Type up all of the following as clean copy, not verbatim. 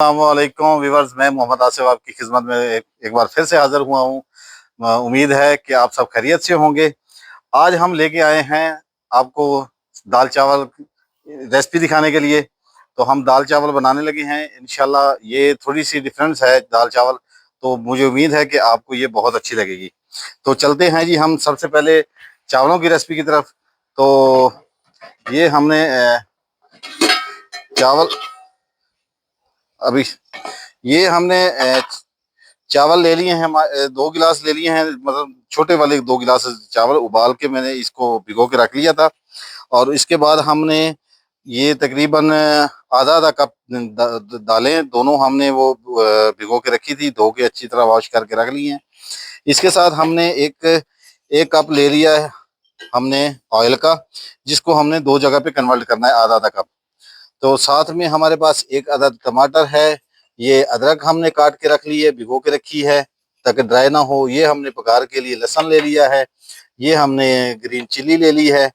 अस्सलामुअलैकुम व्यूवर्स, मैं मोहम्मद आसिफ आपकी खिदमत में एक बार फिर से हाजिर हुआ हूँ। उम्मीद है कि आप सब खैरियत से होंगे। आज हम लेके आए हैं आपको दाल चावल रेसिपी दिखाने के लिए। तो हम दाल चावल बनाने लगे हैं इंशाल्लाह। ये थोड़ी सी डिफरेंस है दाल चावल, तो मुझे उम्मीद है कि आपको ये बहुत अच्छी लगेगी। तो चलते हैं जी हम सबसे पहले चावलों की रेसिपी की तरफ। तो ये हमने चावल अभी ये हमने चावल ले लिए हैं। 2 गिलास ले लिए हैं, मतलब छोटे वाले 2 गिलास चावल उबाल के मैंने इसको भिगो के रख लिया था। और इसके बाद हमने ये तकरीबन आधा आधा कप दालें दोनों हमने वो भिगो के रखी थी, धो के अच्छी तरह वॉश करके रख ली हैं। इसके साथ हमने एक एक कप ले लिया है हमने ऑयल का, जिसको हमने 2 जगह पे कन्वर्ट करना है, आधा आधा कप। तो साथ में हमारे पास एक अदद टमाटर है। ये अदरक हमने काट के रख ली है, भिगो के रखी है ताकि ड्राई ना हो। ये हमने पकार के लिए लहसुन ले लिया है। ये हमने ग्रीन चिली ले ली है।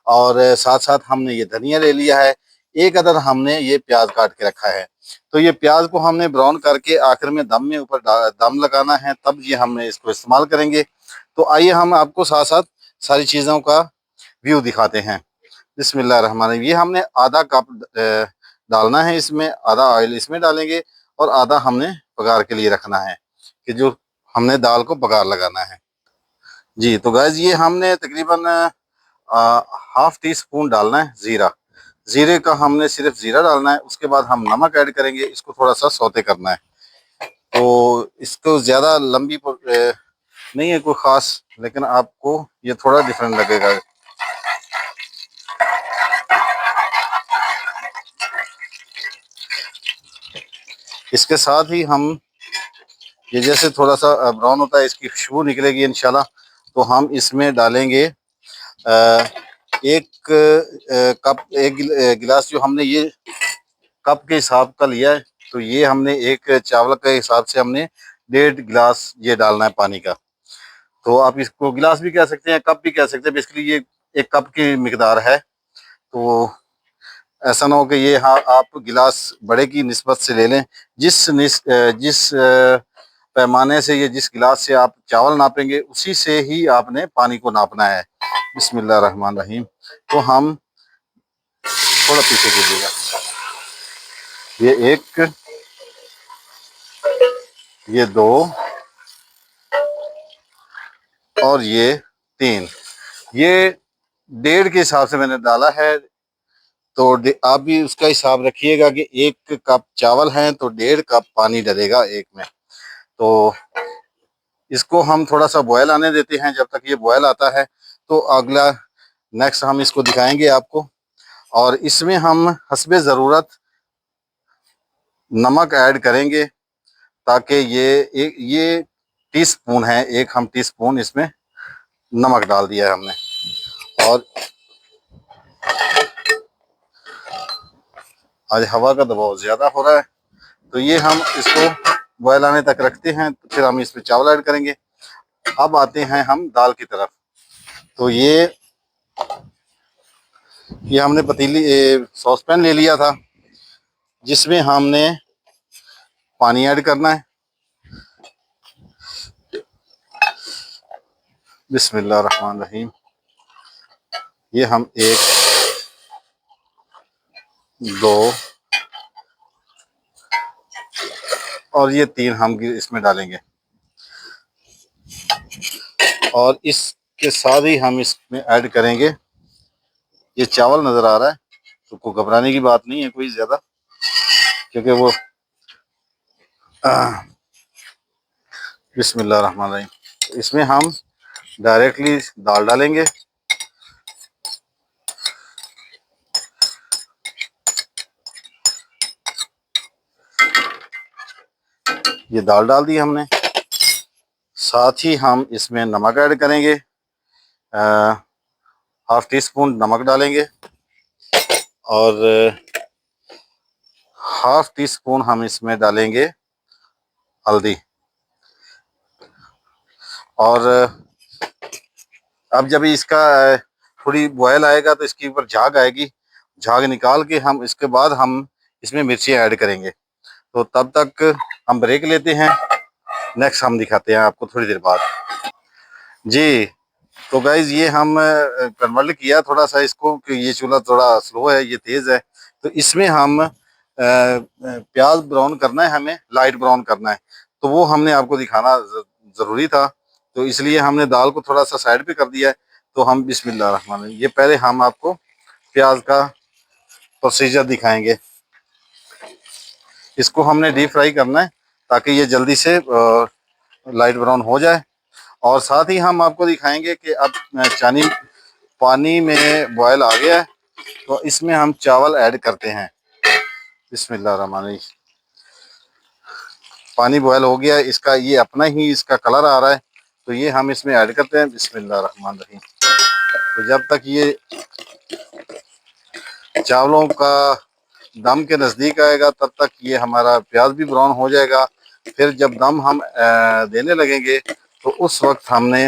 और साथ साथ हमने ये धनिया ले लिया है। एक अदद हमने ये प्याज काट के रखा है। तो ये प्याज को हमने ब्राउन करके आखिर में दम में ऊपर दम लगाना है, तब ये हमने इसको इस्तेमाल करेंगे। तो आइए हम आपको साथ साथ सारी चीज़ों का व्यू दिखाते हैं। बिस्मिल्लाहिर्रहमानिर्रहीम। ये हमने आधा कप डालना है इसमें, आधा ऑयल इसमें डालेंगे और आधा हमने पगार के लिए रखना है, कि जो हमने दाल को पगार लगाना है जी। तो गैस ये हमने तकरीबन हाफ टी स्पून डालना है जीरा। जीरे का हमने सिर्फ जीरा डालना है। उसके बाद हम नमक ऐड करेंगे, इसको थोड़ा सा सौते करना है। तो इसको ज़्यादा लंबी नहीं है कोई ख़ास, लेकिन आपको ये थोड़ा डिफरेंट लगेगा। इसके साथ ही हम ये जैसे थोड़ा सा ब्राउन होता है, इसकी खुशबू निकलेगी इंशाल्लाह। तो हम इसमें डालेंगे एक गिलास, जो हमने ये कप के हिसाब का लिया है। तो ये हमने एक चावल के हिसाब से हमने 1.5 गिलास ये डालना है पानी का। तो आप इसको गिलास भी कह सकते हैं, कप भी कह सकते हैं। बेसिकली ये एक कप की मिकदार है। तो ऐसा ना हो कि ये, हाँ, आप गिलास बड़े की निस्बत से ले लें। जिस पैमाने से, ये जिस गिलास से आप चावल नापेंगे, उसी से ही आपने पानी को नापना है। बिस्मिल्लाहिर्रहमानिर्रहीम। तो हम थोड़ा पीछे कीजिएगा। ये एक, ये दो और ये 3। ये 1.5 के हिसाब से मैंने डाला है। तो आप भी उसका हिसाब रखिएगा कि 1 कप चावल है तो 1.5 कप पानी डलेगा एक में। तो इसको हम थोड़ा सा बॉयल आने देते हैं। जब तक ये बॉयल आता है, तो अगला नेक्स्ट हम इसको दिखाएंगे आपको। और इसमें हम हस्बे ज़रूरत नमक ऐड करेंगे, ताकि ये टीस्पून है, एक हम टीस्पून इसमें नमक डाल दिया है हमने। और आज हवा का दबाव ज़्यादा हो रहा है, तो ये हम इसको बॉयल आने तक रखते हैं। तो फिर हम इसमें चावल ऐड करेंगे। अब आते हैं हम दाल की तरफ। तो ये हमने पतीली सॉस पैन ले लिया था, जिसमें हमने पानी ऐड करना है। बिस्मिल्लाहिर्रहमानिर्रहीम। ये हम 1, 2 और ये 3 हम इसमें डालेंगे। और इसके साथ ही हम इसमें ऐड करेंगे, ये चावल नज़र आ रहा है, तो कोई घबराने की बात नहीं है कोई ज़्यादा, क्योंकि वो बिस्मिल्लाहिर्रहमानिर्रहीम। इसमें हम डायरेक्टली दाल डालेंगे। ये दाल डाल दी हमने। साथ ही हम इसमें नमक ऐड करेंगे, हाफ टी स्पून नमक डालेंगे। और हाफ टी स्पून हम इसमें डालेंगे हल्दी। और अब जब इसका थोड़ी बॉयल आएगा, तो इसके ऊपर झाग आएगी। झाग निकाल के हम इसके बाद हम इसमें मिर्ची ऐड करेंगे। तो तब तक हम ब्रेक लेते हैं, नेक्स्ट हम दिखाते हैं आपको थोड़ी देर बाद। जी, तो गाइज ये हम कन्वर्ट किया थोड़ा सा इसको कि ये चूल्हा थोड़ा स्लो है, ये तेज़ है। तो इसमें हम प्याज ब्राउन करना है, हमें लाइट ब्राउन करना है। तो वो हमने आपको दिखाना ज़रूरी था, तो इसलिए हमने दाल को थोड़ा सा साइड पे कर दिया है। तो हम बिस्मिल्लाह रहमान रहीम, ये पहले हम आपको प्याज का प्रोसीजर दिखाएंगे। इसको हमने डीप फ्राई करना है ताकि ये जल्दी से लाइट ब्राउन हो जाए। और साथ ही हम आपको दिखाएंगे कि अब चानी पानी में बॉयल आ गया है, तो इसमें हम चावल ऐड करते हैं। बिस्मिल्लाह रहमान रहीम, पानी बॉयल हो गया है, इसका ये अपना ही इसका कलर आ रहा है, तो ये हम इसमें ऐड करते हैं। बिस्मिल्लाह रहमान रहीम। तो जब तक ये चावलों का दम के नज़दीक आएगा तब तक ये हमारा प्याज भी ब्राउन हो जाएगा। फिर जब दम हम देने लगेंगे तो उस वक्त हमने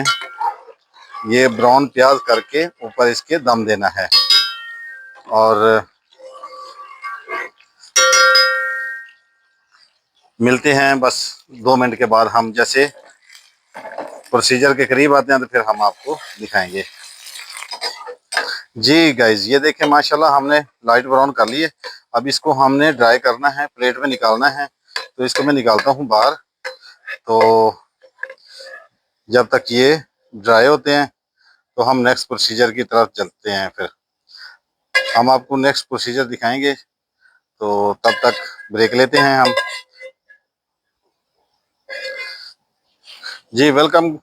ये ब्राउन प्याज करके ऊपर इसके दम देना है। और मिलते हैं बस 2 मिनट के बाद, हम जैसे प्रोसीजर के करीब आते हैं तो फिर हम आपको दिखाएंगे। जी गाइज, ये देखें माशाल्लाह हमने लाइट ब्राउन कर लिए। अब इसको हमने ड्राई करना है, प्लेट में निकालना है। तो इसको मैं निकालता हूँ बाहर। तो जब तक ये ड्राई होते हैं तो हम नेक्स्ट प्रोसीजर की तरफ चलते हैं। फिर हम आपको नेक्स्ट प्रोसीजर दिखाएंगे, तो तब तक ब्रेक लेते हैं हम। जी वेलकम।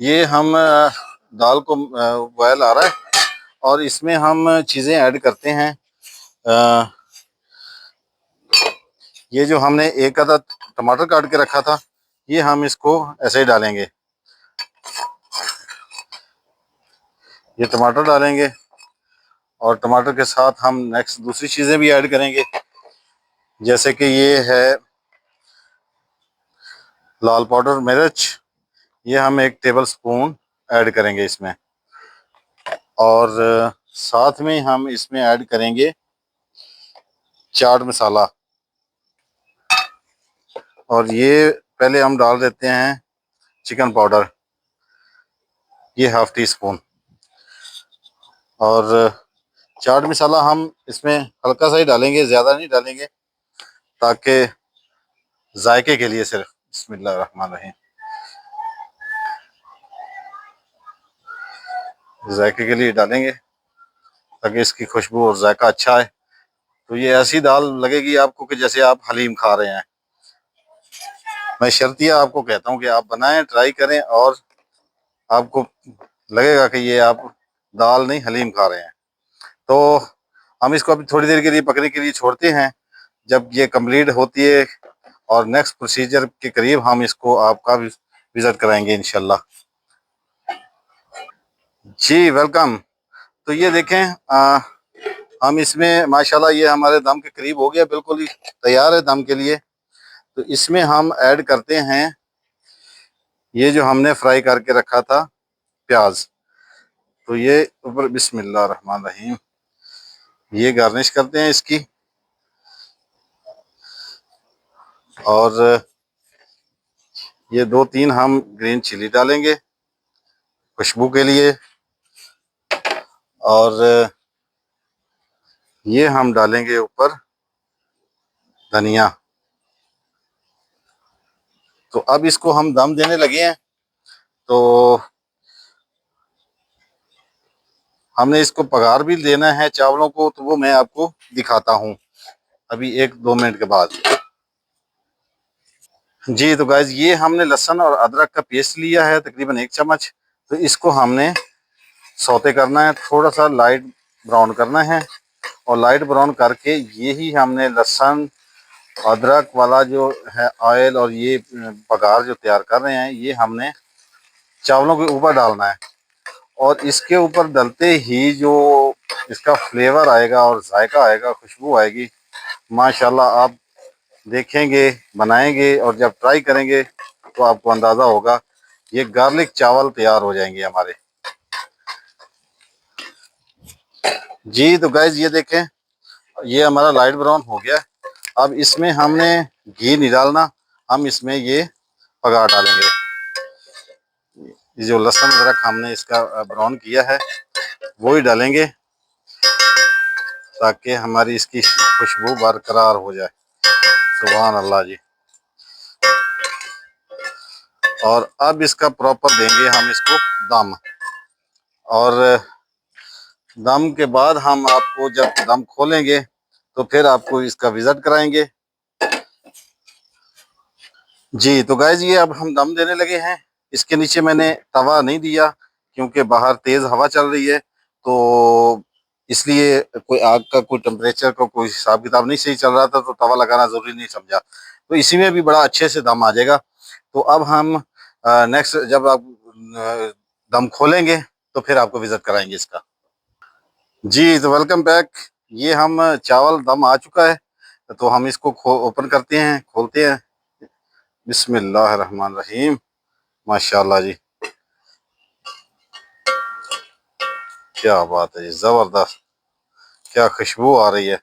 ये हम दाल को बॉयल आ रहा है और इसमें हम चीज़ें ऐड करते हैं। अ, ये जो हमने एक आधा टमाटर काट के रखा था, ये हम इसको ऐसे ही डालेंगे। ये टमाटर डालेंगे और टमाटर के साथ हम नेक्स्ट दूसरी चीज़ें भी ऐड करेंगे, जैसे कि ये है लाल पाउडर मिर्च, ये हम 1 टेबल स्पून ऐड करेंगे इसमें। और साथ में हम इसमें ऐड करेंगे चाट मसाला। और ये पहले हम डाल देते हैं चिकन पाउडर, ये ½ टी स्पून। और चाट मसाला हम इसमें हल्का सा ही डालेंगे, ज़्यादा नहीं डालेंगे, ताकि जायके के लिए सिर्फ। बिस्मिल्लाह रहमान रहीम। जायके के लिए डालेंगे ताकि इसकी खुशबू और जायका अच्छा है। तो ये ऐसी दाल लगेगी आपको कि जैसे आप हलीम खा रहे हैं। मैं शर्तिया आपको कहता हूँ कि आप बनाएं, ट्राई करें, और आपको लगेगा कि ये आप दाल नहीं हलीम खा रहे हैं। तो हम इसको अभी थोड़ी देर के लिए पकने के लिए छोड़ते हैं। जब ये कंप्लीट होती है और नेक्स्ट प्रोसीजर के करीब हम इसको आपका विजिट कराएंगे इंशाल्लाह। जी वेलकम। तो ये देखें, हम इसमें माशाल्लाह ये हमारे दम के करीब हो गया, बिल्कुल ही तैयार है दम के लिए। तो इसमें हम ऐड करते हैं ये जो हमने फ्राई करके रखा था प्याज। तो ये ऊपर बिस्मिल्लाह रहमान रहीम, ये गार्निश करते हैं इसकी। और ये 2-3 हम ग्रीन चिली डालेंगे खुशबू के लिए। और ये हम डालेंगे ऊपर धनिया। तो अब इसको हम दम देने लगे हैं, तो हमने इसको पगार भी देना है चावलों को, तो वो मैं आपको दिखाता हूँ अभी 1-2 मिनट के बाद। जी तो गाइज, ये हमने लहसुन और अदरक का पेस्ट लिया है तकरीबन 1 चम्मच। तो इसको हमने सौते करना है, थोड़ा सा लाइट ब्राउन करना है। और लाइट ब्राउन करके यही हमने लहसुन अदरक वाला जो है ऑयल और ये पगार जो तैयार कर रहे हैं, ये हमने चावलों के ऊपर डालना है। और इसके ऊपर डलते ही जो इसका फ्लेवर आएगा और जायका आएगा, खुशबू आएगी, माशाल्लाह। आप देखेंगे, बनाएंगे और जब ट्राई करेंगे तो आपको अंदाज़ा होगा ये गार्लिक चावल तैयार हो जाएंगे हमारे। जी तो गाइज, ये देखें, ये हमारा लाइट ब्राउन हो गया। अब इसमें हमने घी नहीं डालना, हम इसमें ये पगार डालेंगे। ये जो लहसुन अदरक हमने इसका ब्राउन किया है वो ही डालेंगे, ताकि हमारी इसकी खुशबू बरकरार हो जाए। सुभान अल्लाह जी। और अब इसका प्रॉपर देंगे हम इसको दम, और दम के बाद हम आपको जब दम खोलेंगे तो फिर आपको इसका विजिट कराएंगे। जी तो गाइस ये अब हम दम देने लगे हैं। इसके नीचे मैंने तवा नहीं दिया क्योंकि बाहर तेज हवा चल रही है, तो इसलिए कोई आग का कोई टेम्परेचर का कोई हिसाब किताब नहीं सही चल रहा था, तो तवा लगाना जरूरी नहीं समझा। तो इसी में भी बड़ा अच्छे से दम आ जाएगा। तो अब हम नेक्स्ट जब आप दम खोलेंगे तो फिर आपको विजिट कराएंगे इसका। जी तो वेलकम बैक। ये हम चावल दम आ चुका है, तो हम इसको ओपन करते हैं, खोलते हैं। बिस्मिल्लाहिर्रहमानिर्रहीम। माशाल्लाह जी, क्या बात है जी, जबरदस्त, क्या खुशबू आ रही है।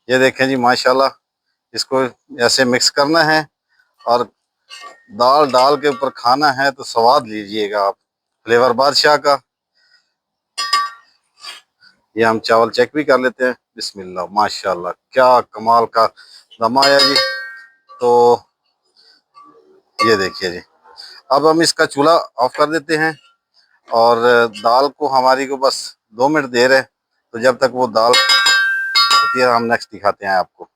ये देखें जी माशाल्लाह। इसको ऐसे मिक्स करना है और दाल डाल के ऊपर खाना है तो स्वाद लीजिएगा आप, फ्लेवर बादशाह का। ये हम चावल चेक भी कर लेते हैं। बिस्मिल्लाह, माशाल्लाह, क्या कमाल का दम आया जी। तो ये देखिए जी, अब हम इसका चूल्हा ऑफ कर देते हैं और दाल को हमारी को बस 2 मिनट देर है, तो जब तक वो दाल होती है हम नेक्स्ट दिखाते हैं आपको।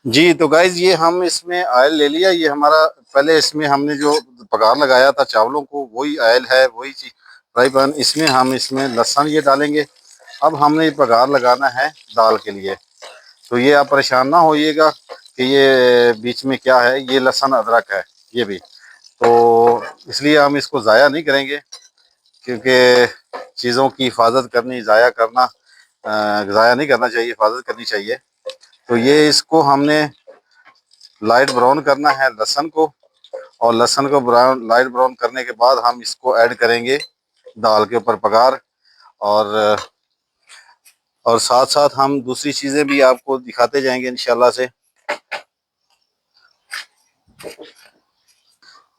जी तो गाइज ये हम इसमें ऑयल ले लिया। ये हमारा पहले इसमें हमने जो पगार लगाया था चावलों को वही ऑयल है, वही चीज फ्राई पैन। इसमें हम इसमें लहसुन ये डालेंगे। अब हमने ये पगार लगाना है दाल के लिए, तो ये आप परेशान ना होइएगा कि ये बीच में क्या है। ये लहसुन अदरक है ये भी, तो इसलिए हम इसको ज़ाया नहीं करेंगे, क्योंकि चीज़ों की हिफाजत करनी, ज़ाया करना, ज़ाया नहीं करना चाहिए, हिफाजत करनी चाहिए। तो ये इसको हमने लाइट ब्राउन करना है लहसुन को, और लहसुन को ब्राउन लाइट ब्राउन करने के बाद हम इसको ऐड करेंगे दाल के ऊपर पगार। और और साथ साथ हम दूसरी चीज़ें भी आपको दिखाते जाएंगे इंशाल्लाह से।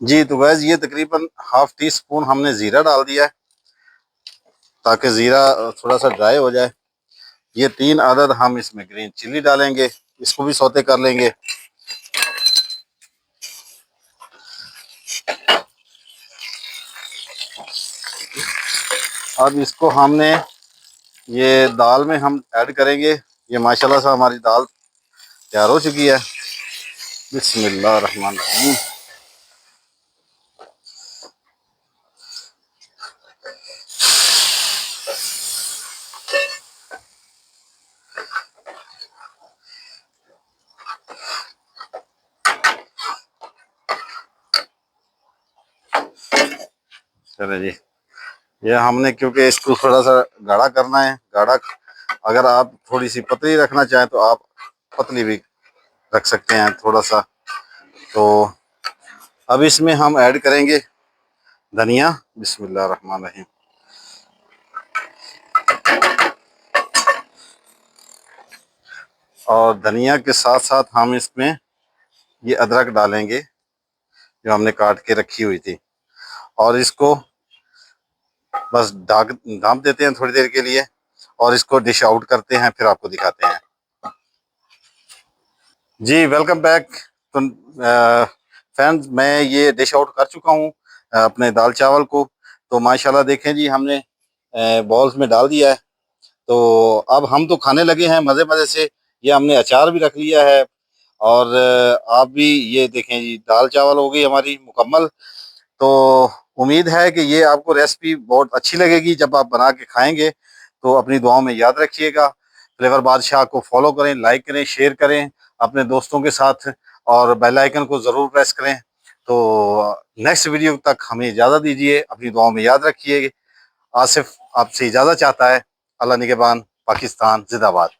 जी तो गैस ये तकरीबन हाफ टी स्पून हमने ज़ीरा डाल दिया है, ताकि ज़ीरा थोड़ा सा ड्राई हो जाए। ये 3 अदद हम इसमें ग्रीन चिली डालेंगे, इसको भी सौते कर लेंगे। अब इसको हमने ये दाल में हम ऐड करेंगे। ये माशाल्लाह से हमारी दाल तैयार हो चुकी है। बिस्मिल्लाह रहमान रहीम। चलो जी, ये हमने क्योंकि इसको थोड़ा सा गाढ़ा करना है, गाढ़ा। अगर आप थोड़ी सी पतली रखना चाहें तो आप पतली भी रख सकते हैं थोड़ा सा। तो अब इसमें हम ऐड करेंगे धनिया। बिस्मिल्लाह रहमान रहीम। और धनिया के साथ साथ हम इसमें ये अदरक डालेंगे जो हमने काट के रखी हुई थी, और इसको बस ढाँप देते हैं थोड़ी देर के लिए, और इसको डिश आउट करते हैं, फिर आपको दिखाते हैं। जी वेलकम बैक। तो फ्रेंड्स मैं ये डिश आउट कर चुका हूँ अपने दाल चावल को। तो माशाल्लाह देखें जी, हमने बॉल्स में डाल दिया है। तो अब हम तो खाने लगे हैं मज़े मज़े से। ये हमने अचार भी रख लिया है, और आप भी ये देखें जी, दाल चावल हो गई हमारी मुकम्मल। तो उम्मीद है कि ये आपको रेसिपी बहुत अच्छी लगेगी। जब आप बना के खाएंगे तो अपनी दुआओं में याद रखिएगा। फ्लेवर बादशाह को फॉलो करें, लाइक करें, शेयर करें अपने दोस्तों के साथ, और बेल आइकन को ज़रूर प्रेस करें। तो नेक्स्ट वीडियो तक हमें इजाज़त दीजिए, अपनी दुआओं में याद रखिए। आसिफ आपसे इजाज़त चाहता है। अल्लाह निगहबान। पाकिस्तान जिंदाबाद।